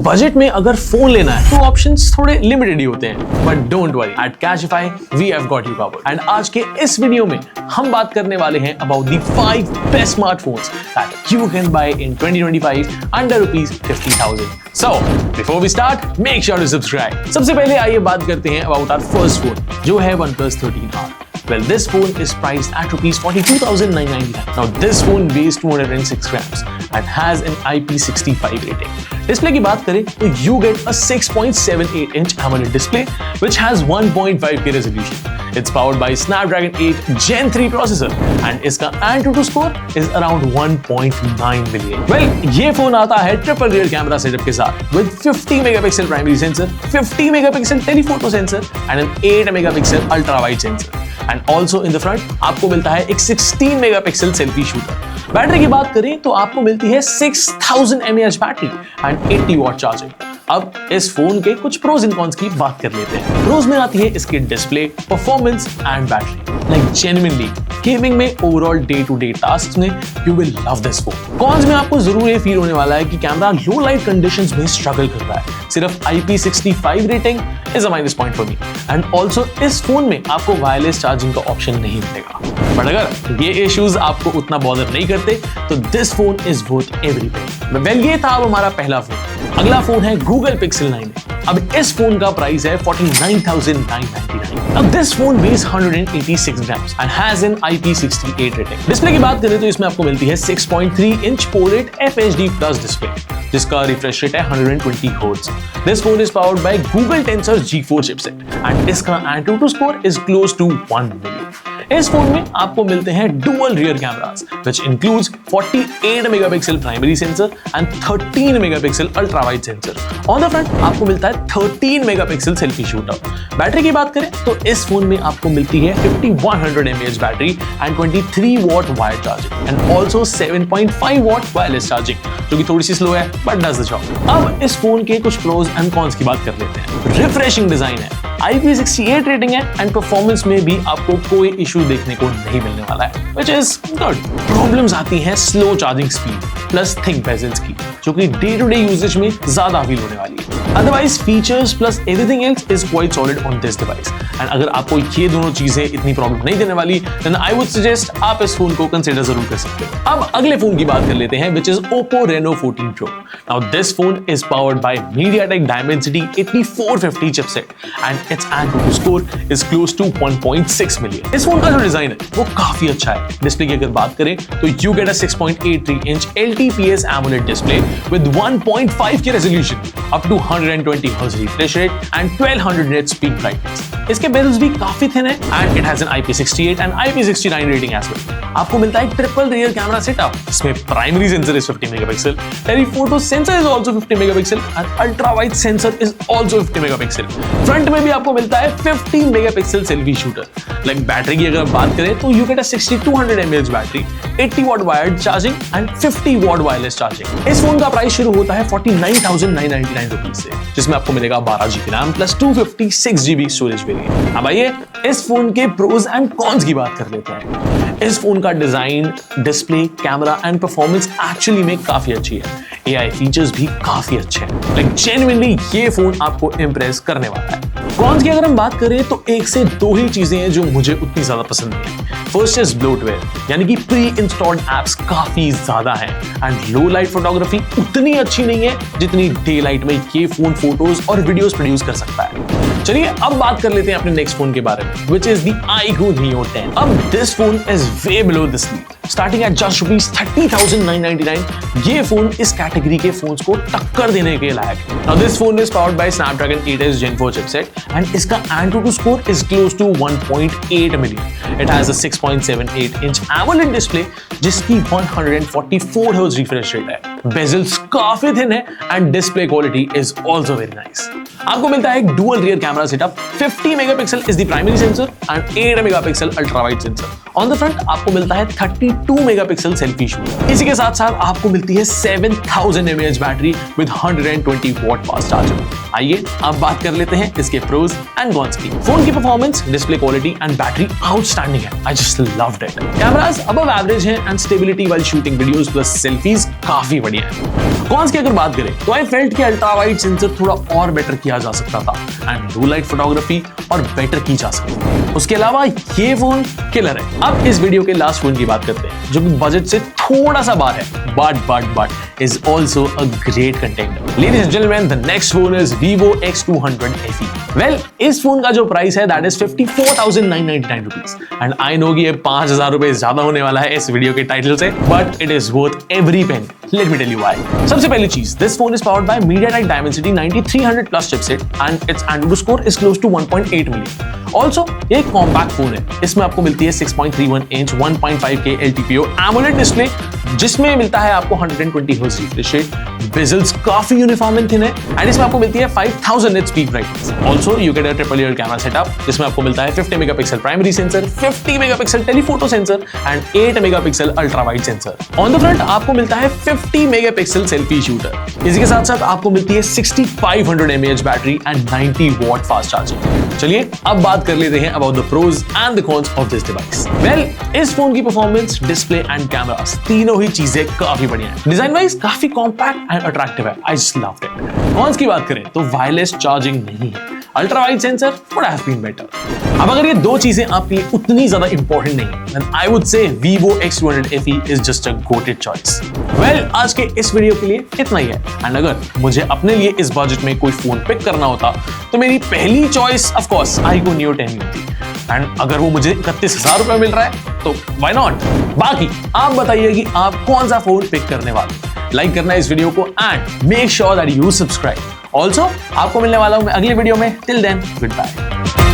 Budget में अगर phone लेना है तो ऑप्शंस थोड़े लिमिटेड ही होते हैं, but don't worry, at Cashify we have got you covered. And आज के इस वीडियो में हम बात करने वाले हैं about the 5 best smartphones that you can buy in 2025 under ₹50,000। So, before we start, make sure to subscribe. सबसे पहले आइए बात करते हैं about our first phone, जो है OnePlus 13R. Well, this phone is priced at ₹42,999. Now, this phone weighs 206 grams and has an IP65 rating. Display की बात करें तो you get a 6.78 inch AMOLED display which has 1.5K resolution. It's powered by Snapdragon 8 Gen 3 processor and इसका AnTuTu score is around 1.9 million. Well, ये phone आता है triple rear camera setup के साथ with 50 megapixel primary sensor, 50 megapixel telephoto sensor and an 8 megapixel ultra wide sensor. And also in the front आपको मिलता है एक 16 मेगापिक्सल सेल्फी शूटर. बैटरी की बात करें तो आपको मिलती है 6000 mAh battery and 80 watt charging. अब इस फोन के कुछ प्रोज एंड कॉन्स की बात कर लेते हैं. प्रोज में आती है इसकी display, performance and battery. Like genuinely gaming में overall day to day task में you will love this phone. Cons में आपको जरूर ये फील होने वाला है कि कैमरा लो लाइट कंडीशंस में स्ट्रगल कर रहा है. सिर्फ IP65 rating is a minus point for me. And also इस फोन में आपको वायरलेस चार्जिंग का ऑप्शन नहीं मिलेगा. बट अगर ये इश्यूज आपको उतना बॉदर नहीं करते तो this phone is worth everything. Well, ये था अब हमारा पहला फोन. अगला फोन है Google Pixel 9. अब इस फोन का प्राइस है $49,999. Now this phone weighs 186 grams and has an IP68 rating. Display की बात करें तो इसमें आपको मिलती है 6.3 inch OLED FHD Plus display जिसका रिफ्रेश रेट है 120 Hz. This phone is powered by Google Tensor G4 chipset and इसका AnTuTu score is close to 1 million. इस फोन में आपको मिलते हैं dual rear cameras which includes 48 megapixel primary sensor and 13 megapixel ultra wide sensor. On the front आपको मिलता है 13 megapixel selfie shooter. Battery की बात करें तो इस फोन में आपको मिलती है 5100 mAh battery and 23 what wire charging and also 7.5 what wireless charging, जो कि थोड़ी सी स्लो है बट डज द जॉब. अब इस फोन के कुछ प्रोज एंड कॉन्स की बात कर लेते हैं. रिफ्रेशिंग डिजाइन है, IP68 रेटिंग है एंड परफॉर्मेंस में भी आपको कोई इशू देखने को नहीं मिलने वाला है which is good. प्रॉब्लम्स आती हैं slow charging speed plus thick bezels की, जो कि डे टू डे यूजेज में ज्यादा फील होने वाली है. Otherwise features plus everything else is quite solid on this device. And अगर आपको ये दोनों चीजें इतनी प्रॉब्लम नहीं देने वाली देन आई वुड सजेस्ट आप इस फोन को कंसीडर जरूर कर सकते हो. अब अगले फोन की बात कर लेते हैं which is Oppo Reno 14 Pro. Now this phone is powered by MediaTek Dimensity 8450 chipset and its AnTuTu score is close to 1.6 million. इस फोन का जो डिजाइन है वो काफी अच्छा है. डिस्प्ले की अगर बात करें तो you get a 6.83 inch LTPS AMOLED display with 1.5K resolution, up to 120 Hz refresh rate and 1200 nits peak brightness. इसके बेजल्स भी काफी थिन है and it has an IP68 and IP69 rating as well. आपको मिलता है triple rear camera setup. इसमें primary sensor is 50 megapixel, telephoto sensor is also 50 megapixel and ultra wide sensor is also 50 megapixel. Front में भी आपको मिलता है 50 megapixel selfie shooter. Like battery की अगर बात करें तो you get a 6200 mAh battery, 80 what wired charging and 50 what wireless charging. इस फोन का प्राइस शुरू होता है ₹49,999 से, जिसमें आपको मिलेगा 12GB RAM plus 256GB storage variant. अब आइए इस फोन के प्रोज एंड कॉन्स की बात कर लेते हैं. इस फोन का design, display, camera and performance actually में काफी अच्छी है. AI फीचर्स भी काफी अच्छे हैं. लाइक जेन्युइनली ये फोन आपको इंप्रेस करने वाला है. कॉन्स की अगर हम बात करें तो एक से दो ही चीजें हैं जो मुझे उतनी ज्यादा पसंद नहीं है. फर्स्ट इज ब्लोटवेयर, यानी कि प्री इंस्टॉल्ड एप्स काफी ज्यादा हैं एंड लो लाइट फोटोग्राफी उतनी अच्छी नहीं है जितनी डे लाइट में ये फोन फोटोज और वीडियोस प्रोड्यूस कर सकता है. चलिए अब बात कर लेते हैं अपने नेक्स्ट फोन के बारे में which is the iQOO Neo 10. अब this phone is way below this league. Starting at just ₹30,999. ये फोन इस कैटेगरी के फोन्स को टक्कर देने के लायक है. Now this phone is powered by Snapdragon 8s Gen 4 chipset and इसका AnTuTu score is close to 1.8 million. It has a 6.78 inch AMOLED display जिसकी 144 Hz refresh rate है. Bezels काफी थिन है and display quality is also very nice. आपको मिलता है एक dual rear camera setup, 50 megapixel is the primary sensor and 8 megapixel ultra wide sensor. On the front आपको मिलता है 32 मेगापिक्सल सेल्फी शूटर। इसी के साथ साथ आपको मिलती है 7000 mAh battery with 120 watt fast charger. आइए अब बात कर लेते हैं इसके प्रोज एंड कॉन्स की। फोन की performance, display quality and battery outstanding है। I just loved it. Cameras above average है and stability while shooting videos plus selfies काफी बढ़िया है। कॉन्स की अगर बात करें तो आई फेल्ट कि अल्ट्रा वाइड सेंसर थोड़ा और बेटर किया जा सकता था एंड ब्लू लाइट फोटोग्राफी और बेटर की जा सकती है। उसके अलावा ये फोन किलर है। अब इस वीडियो के लास्ट फोन की बात करते हैं जो कि बजट से थोड़ा सा बाहर है but is also a great contender. Ladies and gentlemen, the next phone is Vivo X200 FE. Well, इस फोन का जो प्राइस है that is 54,999 rupees. And I know कि ये 5,000 रुपए ज्यादा होने वाला है इस वीडियो के टाइटल से, but it is worth every penny. Let me tell you why. सबसे पहली चीज, this phone is powered by MediaTek Dimensity 9300 plus chipset and its Antutu score is close to 1.8 million. Also, ये एक compact phone है। इसमें आपको मिलती है 6.31 inch 1.5K LTPO AMOLED display, जिसमें मिलता है आपको 120 Hz रिफ्रेश रेट, बेजल्स काफी यूनिफॉर्म एंड थिन है एंड इसमें आपको मिलती है 5000 nits peak brightness. Also you get a triple layer camera setup जिसमें आपको मिलता है 50 megapixel primary sensor, 50 megapixel telephoto sensor and 8 megapixel ultra wide sensor. On the front आपको मिलता है 50 मेगापिक्सल सेल्फी शूटर। इसी के साथ साथ आपको मिलती है 6500 mAh battery and 90 watt fast charging. चलिए अब बात कर लेते हैं about the pros and the cons of this device. Well, इस फोन की परफॉर्मेंस, डिस्प्ले एंड कैमरास तीनों ही चीजें काफी बढ़िया हैं। डिजाइन वाइज काफी कॉम्पैक्ट एंड अट्रैक्टिव है। I just loved it. Cons की बात करें तो वायरलेस चार्जिंग नहीं है, ultra wide sensor would have been better. अब अगर ये दो चीजें आपके लिए उतनी ज्यादा इंपॉर्टेंट नहीं है, then I would say Vivo X200 FE is just a goated choice. Well, आज के इस वीडियो के लिए इतना ही है एंड अगर मुझे अपने लिए इस बजट में कोई फोन पिक करना होता तो मेरी पहली choice of course iQOO Neo 10 होती एंड अगर वो मुझे 31,000 रुपए मिल रहा है तो व्हाई नॉट। बाकी आप बताइए कि आप कौन सा फोन पिक करने वाले। लाइक करना इस वीडियो को and make sure that you subscribe. Also आपको मिलने वाला हूं मैं अगले वीडियो में। Till then, good bye.